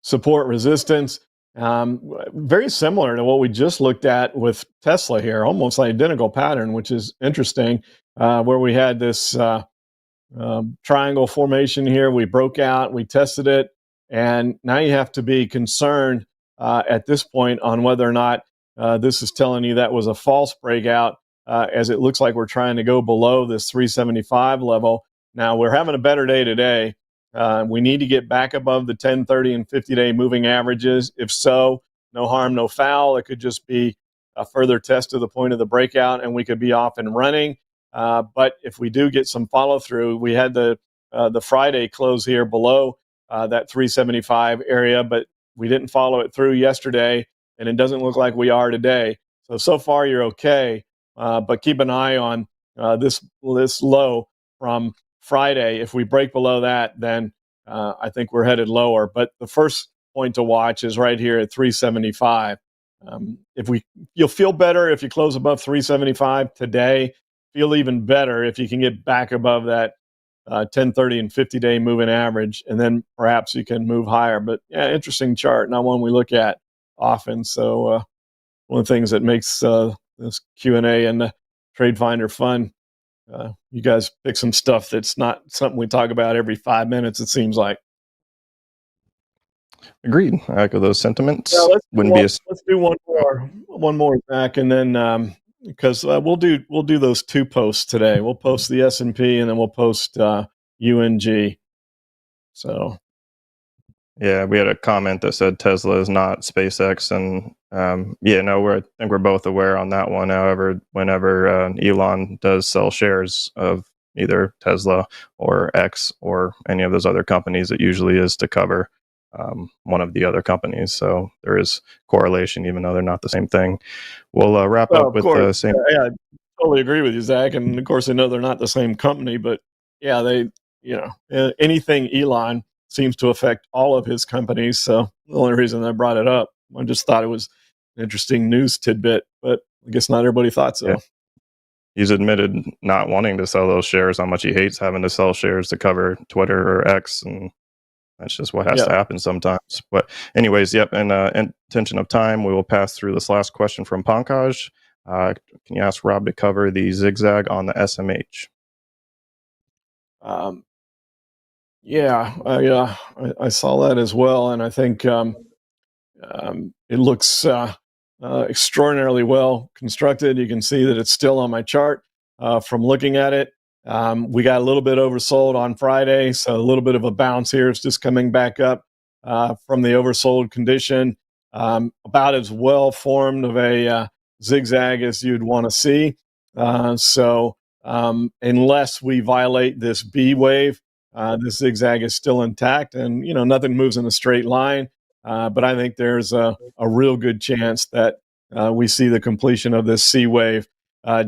support resistance. Very similar to what we just looked at with Tesla here, almost identical pattern, which is interesting, where we had this triangle formation here. We broke out, we tested it, and now you have to be concerned at this point on whether or not this is telling you that was a false breakout, as it looks like we're trying to go below this 375 level. Now, we're having a better day today. We need to get back above the 10, 30, and 50-day moving averages. If so, no harm, no foul. It could just be a further test to the point of the breakout, and we could be off and running. But if we do get some follow-through, we had the Friday close here below that 375 area, but we didn't follow it through yesterday, and it doesn't look like we are today. So far you're okay, but keep an eye on this low from Friday. If we break below that, then I think we're headed lower. But the first point to watch is right here at 375. You'll feel better if you close above 375 today. Feel even better if you can get back above that 10, 30, and 50-day moving average, and then perhaps you can move higher. But yeah, interesting chart, not one we look at often. So one of the things that makes this Q&A and the TradeFinder fun. You guys pick some stuff that's not something we talk about every 5 minutes, it seems like. Agreed. I echo those sentiments. Yeah, let's do one more, Zach, and then because we'll do those two posts today. We'll post the S&P, and then we'll post UNG. So yeah, we had a comment that said Tesla is not SpaceX, and I think we're both aware on that one. However, whenever Elon does sell shares of either Tesla or X or any of those other companies, it usually is to cover one of the other companies. So there is correlation, even though they're not the same thing. We'll wrap up with the same. Yeah, I totally agree with you, Zach. And of course, I know they're not the same company, but yeah, anything Elon seems to affect all of his companies. So the only reason I brought it up, I just thought it was an interesting news tidbit, but I guess not everybody thought so. Yeah. He's admitted not wanting to sell those shares, how much he hates having to sell shares to cover Twitter or X, and that's just what has to happen sometimes. But anyways, in intention of time, we will pass through this last question from Pankaj. Can you ask Rob to cover the zigzag on the SMH? I saw that as well, and I think it looks extraordinarily well constructed. You can see that it's still on my chart from looking at it. We got a little bit oversold on Friday, so a little bit of a bounce here. It's just coming back up from the oversold condition. About as well formed of a zigzag as you'd want to see. Unless we violate this B wave, this zigzag is still intact, and nothing moves in a straight line. But I think there's a real good chance that we see the completion of this C wave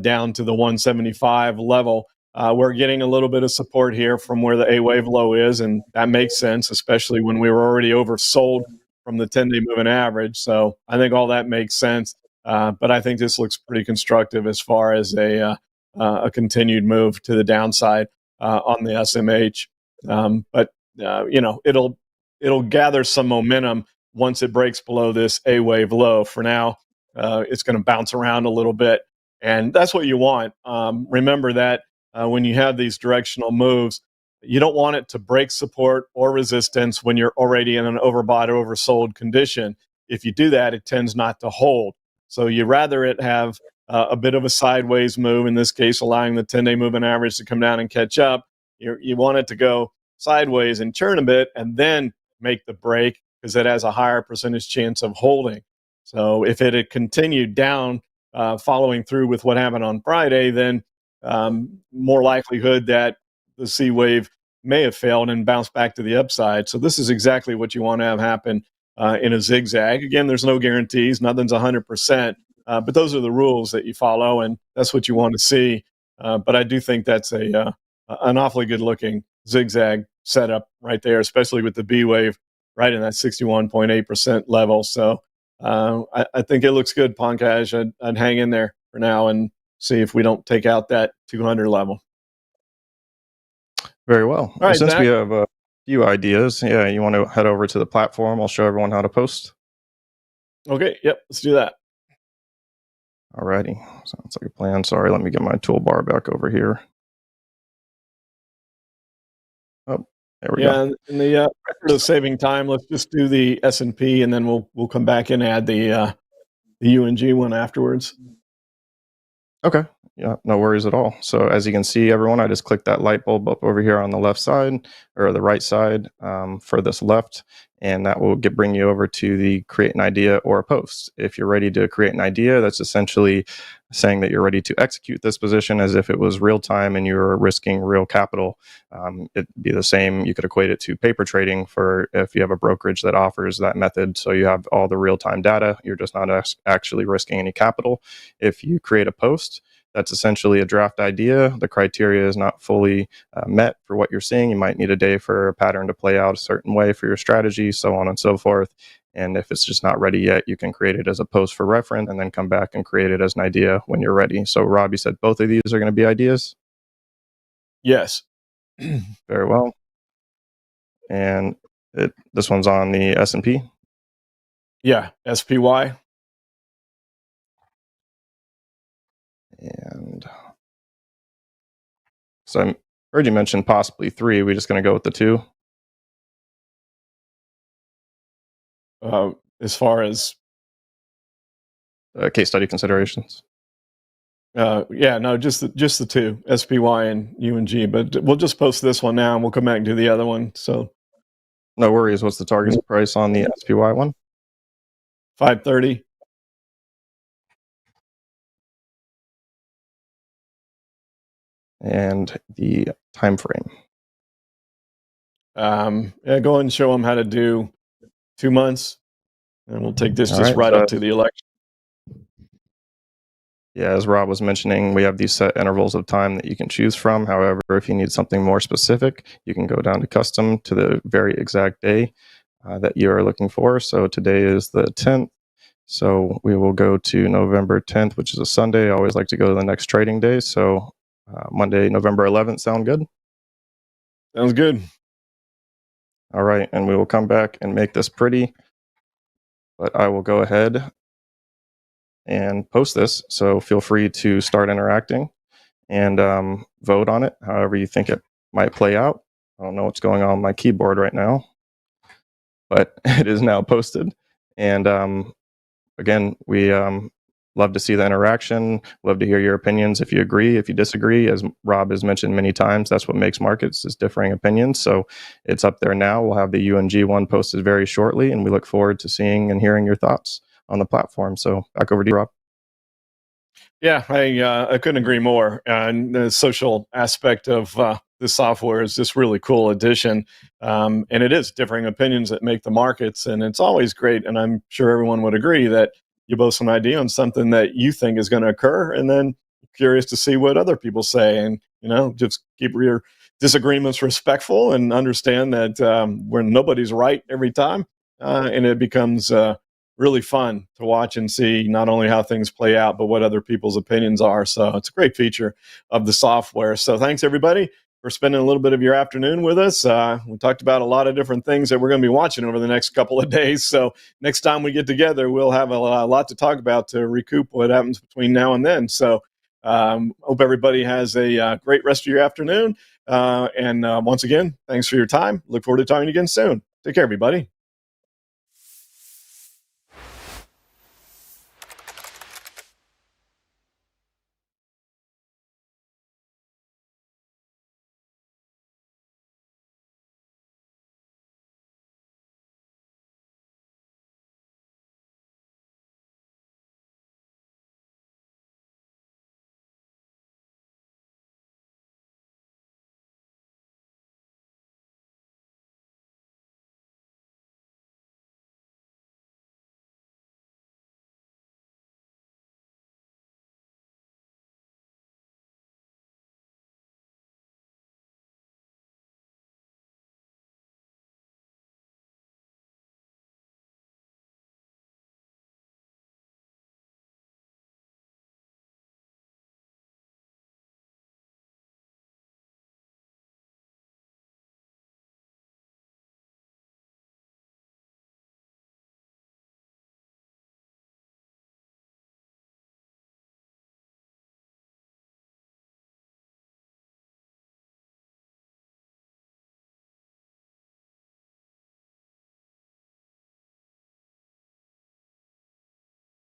down to the 175 level. We're getting a little bit of support here from where the A wave low is, and that makes sense, especially when we were already oversold from the 10-day moving average. So I think all that makes sense. But I think this looks pretty constructive as far as a continued move to the downside. on the SMH. But it'll gather some momentum once it breaks below this A wave low. For now, it's going to bounce around a little bit, and that's what you want. Remember that when you have these directional moves, you don't want it to break support or resistance when you're already in an overbought, oversold condition. If you do that, it tends not to hold. So you rather it have a bit of a sideways move, in this case, allowing the 10-day moving average to come down and catch up. You want it to go sideways and churn a bit and then make the break, because it has a higher percentage chance of holding. So if it had continued down, following through with what happened on Friday, then more likelihood that the C wave may have failed and bounced back to the upside. So this is exactly what you want to have happen in a zigzag. Again, there's no guarantees. Nothing's 100%. But those are the rules that you follow, and that's what you want to see. But I do think that's an awfully good-looking zigzag setup right there, especially with the B wave right in that 61.8% level. So I think it looks good, Pankaj. I'd hang in there for now and see if we don't take out that 200 level. Very well. All right, Since Zach. we have a few ideas, you want to head over to the platform. I'll show everyone how to post. Okay, yep, let's do that. Alrighty, sounds like a plan. Sorry, let me get my toolbar back over here. Oh, there we go. In the record of saving time, let's just do the S&P, and then we'll come back and add the UNG one afterwards. Okay. Yeah, no worries at all. So as you can see, everyone, I just clicked that light bulb up over here on the left side or the right side for this left, and that will bring you over to the create an idea or a post. If you're ready to create an idea, that's essentially saying that you're ready to execute this position as if it was real time and you're risking real capital. It'd be the same. You could equate it to paper trading for if you have a brokerage that offers that method. So you have all the real time data. You're just not actually risking any capital. If you create a post, that's essentially a draft idea. The criteria is not fully met for what you're seeing. You might need a day for a pattern to play out a certain way for your strategy, so on and so forth. And if it's just not ready yet, you can create it as a post for reference and then come back and create it as an idea when you're ready. So Rob, you said both of these are going to be ideas? Yes. Very well. And this one's on the S&P? Yeah, SPY. And so I heard you mention possibly 3. We're just going to go with the 2? As far as case study considerations? just the 2, SPY and UNG. But we'll just post this one now, and we'll come back and do the other one. So no worries. What's the target price on the SPY one? 530. And the time frame? Go ahead and show them how to do 2 months, and we'll take this right up to the election. Yeah, as Rob was mentioning, we have these set intervals of time that you can choose from. However, if you need something more specific, you can go down to custom to the very exact day that you are looking for. So today is the 10th. So we will go to November 10th, which is a Sunday. I always like to go to the next trading day. So Monday, November 11th, sound good? Sounds good. All right, and we will come back and make this pretty. But I will go ahead and post this. So feel free to start interacting and vote on it however you think it might play out. I don't know what's going on my keyboard right now, but it is now posted. And again, we love to see the interaction, love to hear your opinions if you agree, if you disagree. As Rob has mentioned many times, that's what makes markets, is differing opinions. So it's up there now. We'll have the UNG one posted very shortly, and we look forward to seeing and hearing your thoughts on the platform. So back over to you, Rob. Yeah, I couldn't agree more. And the social aspect of this software is just really cool addition. And it is differing opinions that make the markets. And it's always great. And I'm sure everyone would agree that you boast an idea on something that you think is going to occur, and then curious to see what other people say. And, just keep your disagreements respectful and understand that where nobody's right every time. And it becomes really fun to watch and see not only how things play out, but what other people's opinions are. So it's a great feature of the software. So thanks, everybody. for spending a little bit of your afternoon with us. We talked about a lot of different things that we're going to be watching over the next couple of days. So next time we get together, we'll have a lot to talk about to recoup what happens between now and then. So hope everybody has a great rest of your afternoon. And once again, thanks for your time. Look forward to talking again soon. Take care, everybody.